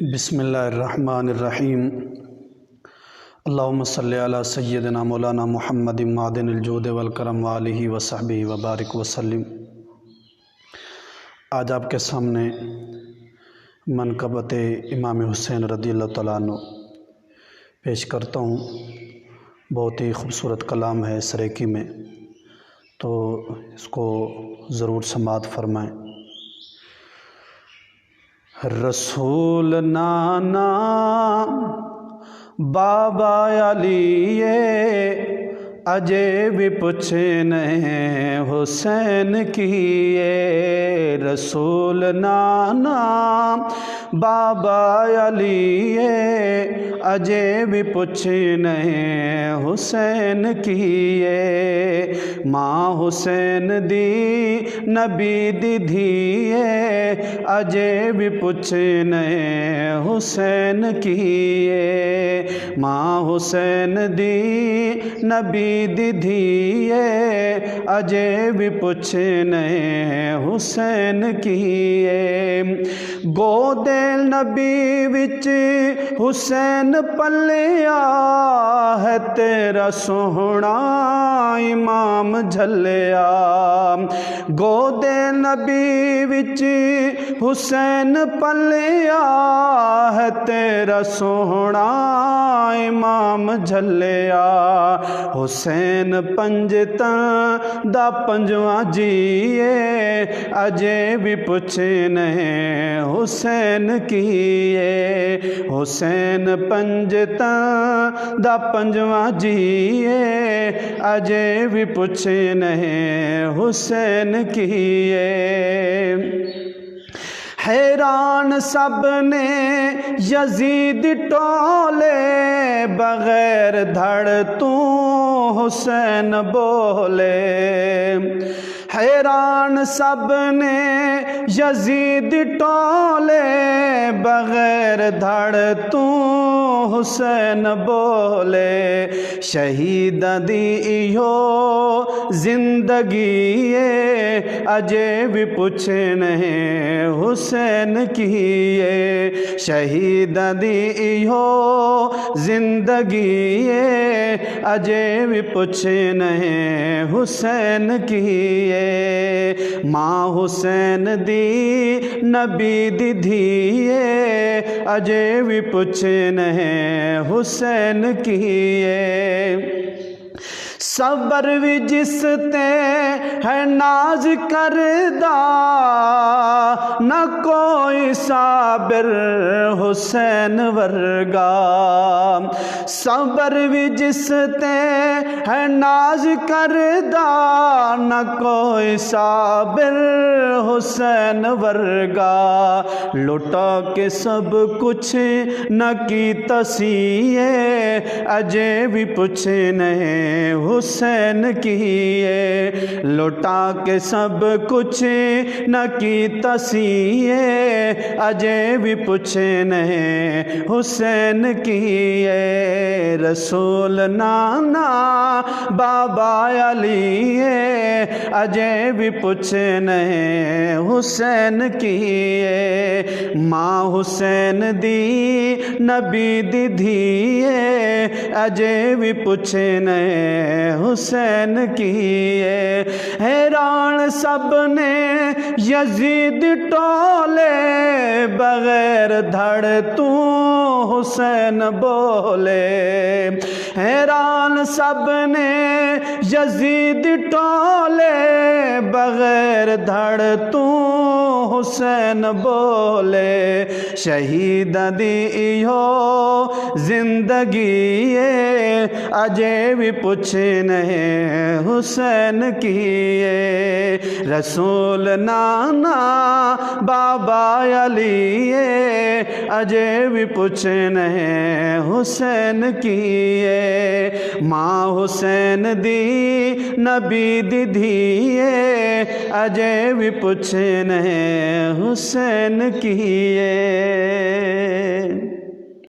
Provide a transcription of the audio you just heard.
بسم اللہ الرحمن الرحیم۔ اللہم صلی علی سیدنا مولانا محمد معدن الجود والکرم وآلہ وصحبہ وبارک وسلم۔ آج آپ کے سامنے منقبت امام حسین رضی اللہ تعالیٰ عنہ پیش کرتا ہوں۔ بہت ہی خوبصورت کلام ہے سریکی میں، تو اس کو ضرور سماعت فرمائیں۔ رسول نانا بابا علی اجے بھی پوچھنے حسین کیے، رسول نانا بابا علی اجے بھی پوچھنے حسین کیے، ماں حسین دی نبی دی دھیے اجے بھی پوچھنے حسین کیے، ماں حسین دی نبی دی دھیے اجے بھی پوچھنے حسین کیے، گودے نبی وچ حسین پلیا ہے تیرا سوہنا امام جھلیا، گودے نبی وچ حسین پلیا ہے تیرا سوہنا امام جھلیا، حسین پنجتاں دا پنجواں جیے اجے بھی پوچھنے حسین کیے، حسین پنجتاں دا پنجواں جیے اجے بھی پوچھنے حسین کیے، حیران سب نے یزید ٹولے بغیر دھڑ تو حسین بولے، حیران سب نے یزید ٹولے بغیر دھڑ تو حسین بولے، شہید دی ایہو زندگی اجے بھی پوچھنے حسین کیے، شہید دی ایہو زندگی اجے بھی پوچھنے حسین کیے، ماں حسین دی نبی دی دھیے اجے بھی پوچھنے حسین کیے، صبر بھی جس تے ہے ناز کردہ نہ کوئی صابر حسین ورگا، صبر بھی جس تے ہے ناز کردہ نہ کوئی صابر حسین ورگا، لٹا کے سب کچھ نہ کی تسیے اجے بھی پوچھنے حسین کیے، لٹا کے سب کچھ نہ کی تسیے اجے بھی پوچھنے حسین کیے، رسول نانا بابا علی اجے بھی پوچھنے حسین کیے، ماں حسین دی نبی دی دھیے اجے بھی پوچھنے حسین کیے، حیران سب نے یزید ٹولے بغیر دھڑ تو حسین بولے، حیران سب نے یزید ٹولے بغیر دھڑ تو حسین بولے، شہید دی ایہو زندگی اجے بھی پوچھنے حسین کیے، رسول نانا بابا علی اجے بھی پوچھنے حسین کیے، ماں حسین دی نبی دی دھیے اجے بھی پوچھنے حسین کیے۔